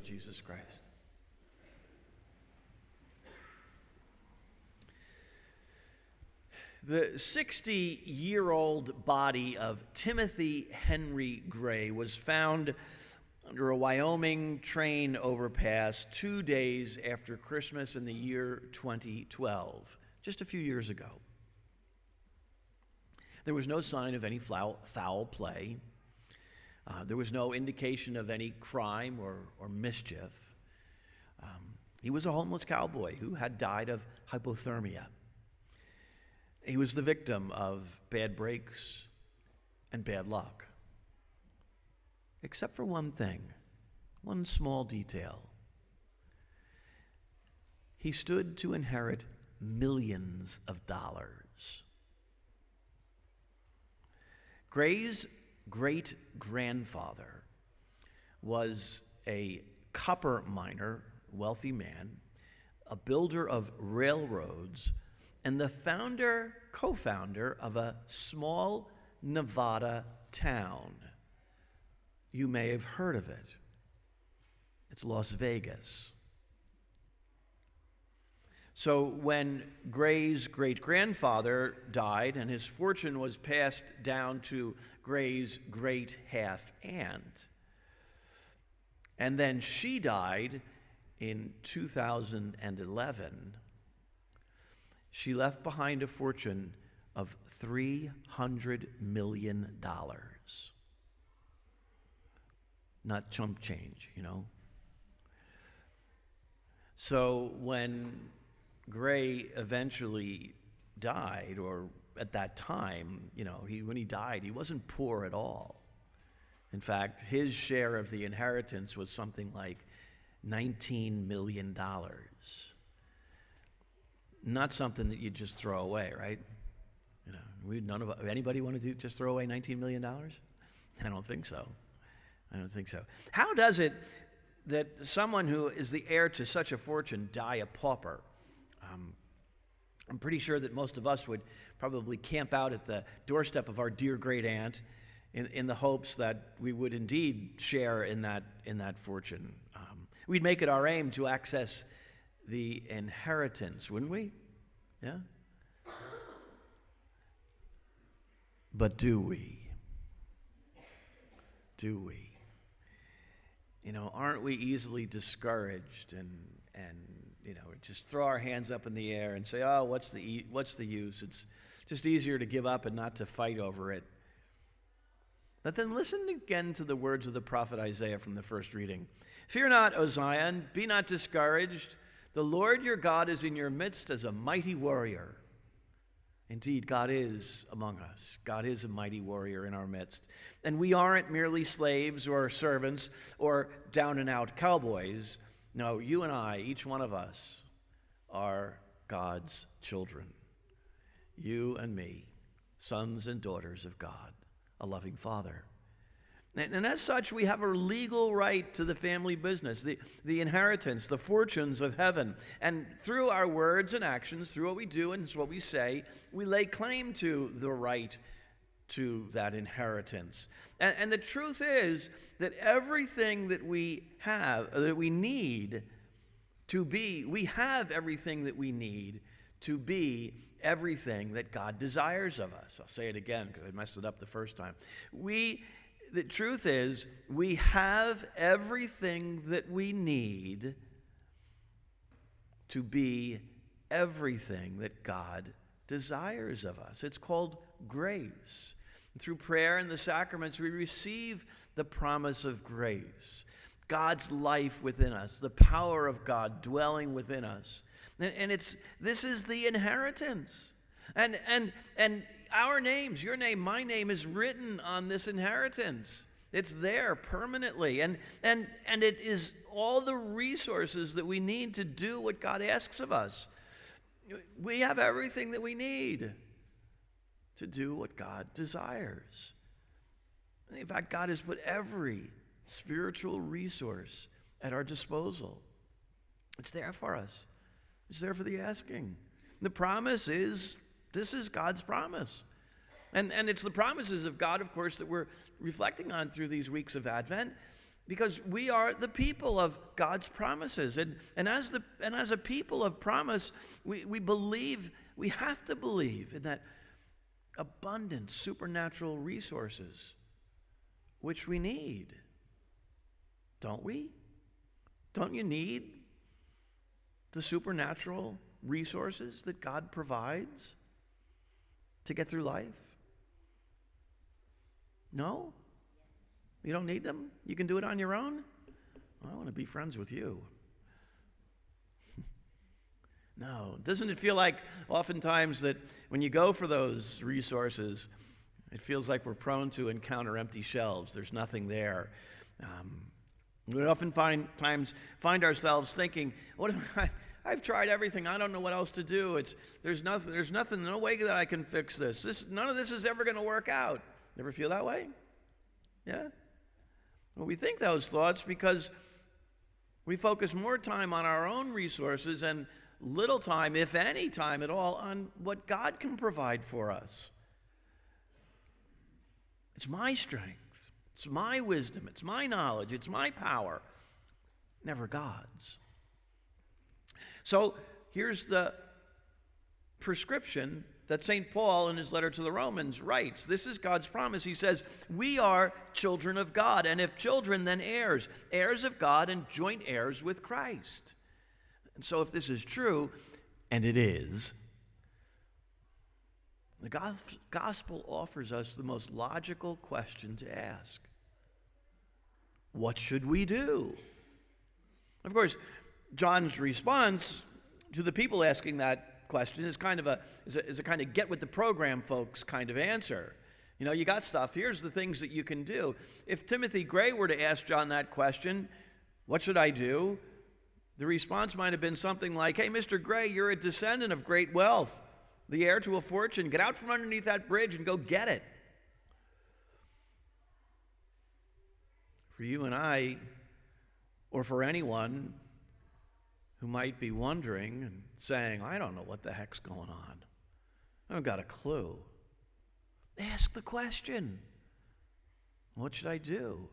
Jesus Christ. The 60-year-old body of Timothy Henry Gray was found under a Wyoming train overpass 2 days after Christmas in the year 2012, just a few years ago. There was no sign of any foul play. There was no indication of any crime or mischief. He was a homeless cowboy who had died of hypothermia. He was the victim of bad breaks and bad luck. Except for one thing, one small detail. He stood to inherit millions of dollars. Gray's great-grandfather was a copper miner, wealthy man, a builder of railroads, and the co-founder of a small Nevada town. You may have heard of it. It's Las Vegas. So when Gray's great-grandfather died and his fortune was passed down to Gray's great-half-aunt, and then she died in 2011, she left behind a fortune of $300 million. Not chump change, you know. So when Gray eventually died, or at that time, you know, when he died, he wasn't poor at all. In fact, his share of the inheritance was something like $19 million. Not something that you just throw away, right? You know, anybody want to just throw away $19 million? I don't think so. How does it that someone who is the heir to such a fortune die a pauper? I'm pretty sure that most of us would probably camp out at the doorstep of our dear great aunt in the hopes that we would indeed share in that fortune. We'd make it our aim to access the inheritance, wouldn't we? Yeah? But do we? Do we? You know, aren't we easily discouraged and you know, just throw our hands up in the air and say, oh, what's the use? It's just easier to give up and not to fight over it. But then listen again to the words of the prophet Isaiah from the first reading. Fear not, O Zion, be not discouraged. The Lord your God is in your midst as a mighty warrior. Indeed, God is among us. God is a mighty warrior in our midst. And we aren't merely slaves or servants or down-and-out cowboys. No, you and I, each one of us, are God's children. You and me, sons and daughters of God, a loving Father. And as such, we have a legal right to the family business, the inheritance, the fortunes of heaven. And through our words and actions, through what we do and what we say, we lay claim to the right to that inheritance. And the truth is that everything that we have, that we need to be, we have everything that we need to be everything that God desires of us. I'll say it again because I messed it up the first time. The truth is, we have everything that we need to be everything that God desires of us. It's called grace. Through prayer and the sacraments, we receive the promise of grace, God's life within us, the power of God dwelling within us. And this is the inheritance. And our names, your name, my name, is written on this inheritance. It's there permanently. And it is all the resources that we need to do what God asks of us. We have everything that we need to do what God desires. In fact, God has put every spiritual resource at our disposal. It's there for us. It's there for the asking. The promise is, this is God's promise. And it's the promises of God, of course, that we're reflecting on through these weeks of Advent. Because we are the people of God's promises. And as a people of promise, we have to believe in that abundant supernatural resources which we need. Don't we? Don't you need the supernatural resources that God provides to get through life? No? You don't need them? You can do it on your own? Well, I want to be friends with you. No. Doesn't it feel like oftentimes that when you go for those resources, it feels like we're prone to encounter empty shelves. There's nothing there. We often find ourselves thinking, "What am I? I've tried everything. I don't know what else to do. There's nothing. No way that I can fix this. None of this is ever going to work out." Ever feel that way? Yeah. Well, we think those thoughts because we focus more time on our own resources and little time, if any time at all, on what God can provide for us. It's my strength. It's my wisdom. It's my knowledge. It's my power. Never God's. So here's the prescription that St. Paul in his letter to the Romans writes. This is God's promise. He says, we are children of God, and if children, then heirs, heirs of God and joint heirs with Christ. And so if this is true, and it is, the gospel offers us the most logical question to ask. What should we do? Of course, John's response to the people asking that question is kind of a get with the program, folks kind of answer. You know, you got stuff. Here's the things that you can do. If Timothy Gray were to ask John that question, what should I do? The response might have been something like, hey, Mr. Gray, you're a descendant of great wealth, the heir to a fortune. Get out from underneath that bridge and go get it. For you and I, or for anyone who might be wondering and saying, I don't know what the heck's going on. I haven't got a clue. Ask the question. What should I do?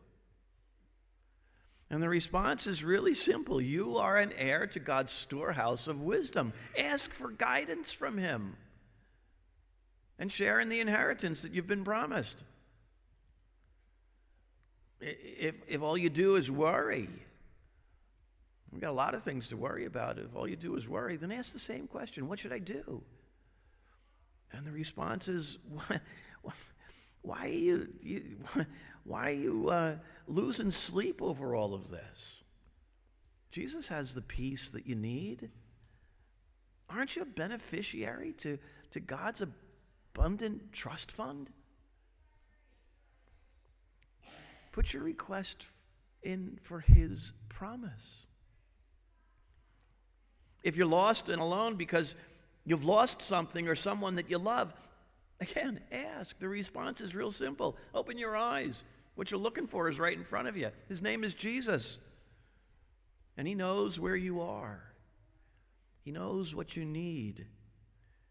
And the response is really simple. You are an heir to God's storehouse of wisdom. Ask for guidance from Him and share in the inheritance that you've been promised. If all you do is worry, we've got a lot of things to worry about. If all you do is worry, then ask the same question. What should I do? And the response is, why are you losing sleep over all of this? Jesus has the peace that you need. Aren't you a beneficiary to God's abundant trust fund? Put your request in for His promise. If you're lost and alone because you've lost something or someone that you love, again, ask. The response is real simple. Open your eyes. What you're looking for is right in front of you. His name is Jesus. And He knows where you are. He knows what you need.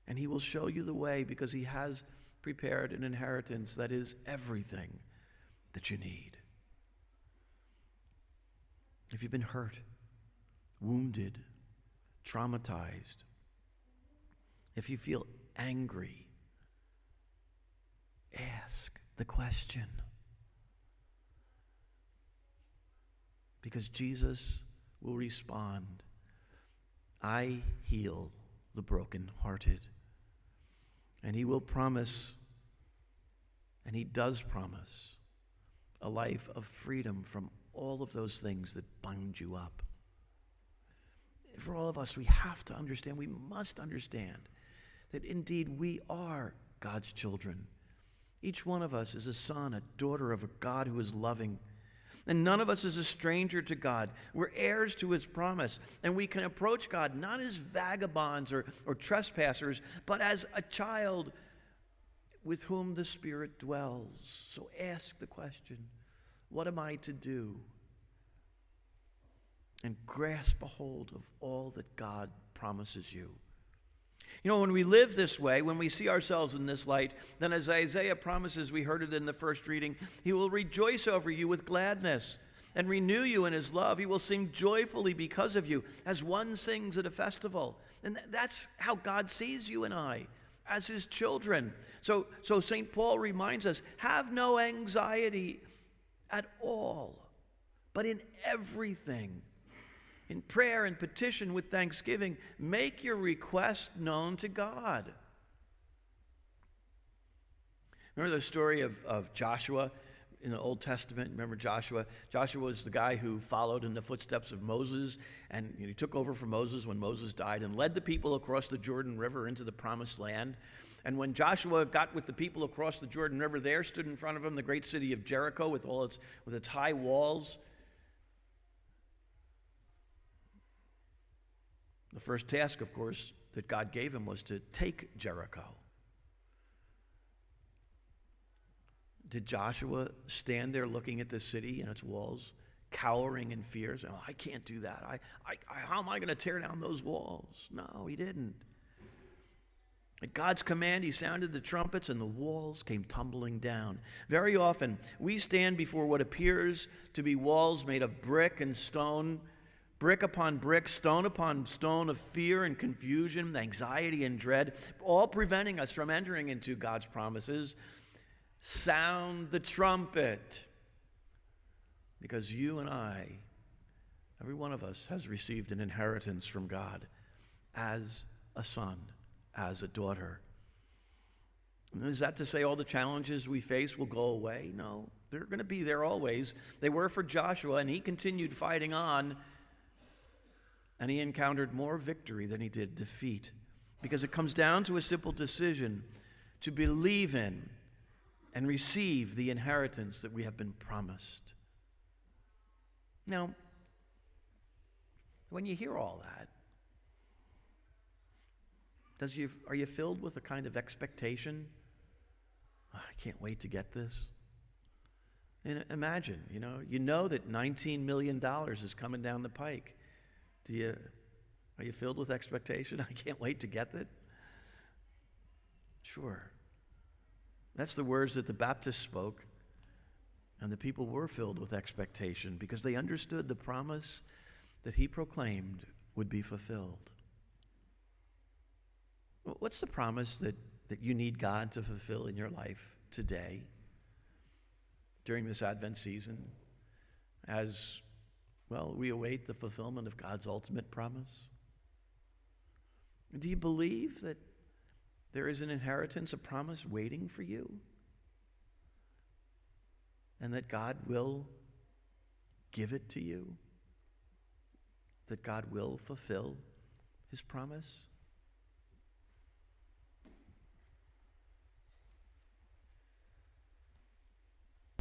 And He will show you the way because He has prepared an inheritance that is everything that you need. If you've been hurt, wounded, traumatized, if you feel angry, ask the question. Because Jesus will respond, I heal the brokenhearted. And He will promise, and He does promise, a life of freedom from all of those things that bind you up. For all of us, we have to understand, we must understand that indeed we are God's children. Each one of us is a son, a daughter of a God who is loving. And none of us is a stranger to God. We're heirs to His promise. And we can approach God not as vagabonds or trespassers, but as a child with whom the Spirit dwells. So ask the question, what am I to do? And grasp a hold of all that God promises you. You know, when we live this way, when we see ourselves in this light, then as Isaiah promises, we heard it in the first reading, He will rejoice over you with gladness. and renew you in his love. He will sing joyfully because of you, as one sings at a festival. And that's how God sees you and I, as his children. So St. Paul reminds us, have no anxiety at all, but in everything, in prayer and petition with thanksgiving, make your request known to God. Remember the story of Joshua in the Old Testament? Remember Joshua? Joshua was the guy who followed in the footsteps of Moses, and he took over for Moses when Moses died and led the people across the Jordan River into the Promised Land. And when Joshua got with the people across the Jordan River, there stood in front of him the great city of Jericho with its high walls. The first task, of course, that God gave him was to take Jericho. Did Joshua stand there looking at the city and its walls, cowering in fear? Oh, I can't do that. How am I going to tear down those walls? No, he didn't. At God's command, he sounded the trumpets and the walls came tumbling down. Very often, we stand before what appears to be walls made of brick and stone, brick upon brick, stone upon stone of fear and confusion, anxiety and dread, all preventing us from entering into God's promises. Sound the trumpet, because you and I, every one of us, has received an inheritance from God as a son, as a daughter. And is that to say all the challenges we face will go away? No, they're going to be there always. They were for Joshua, and he continued fighting on, and he encountered more victory than he did defeat, because it comes down to a simple decision to believe in and receive the inheritance that we have been promised. Now, when you hear all that, are you filled with a kind of expectation? Oh, I can't wait to get this. And imagine, you know that $19 million is coming down the pike. Are you filled with expectation? I can't wait to get it. Sure. That's the words that the Baptist spoke, and the people were filled with expectation because they understood the promise that he proclaimed would be fulfilled. What's the promise that you need God to fulfill in your life today, during this Advent season, as, we await the fulfillment of God's ultimate promise? Do you believe that there is an inheritance, a promise waiting for you, and that God will give it to you, that God will fulfill his promise?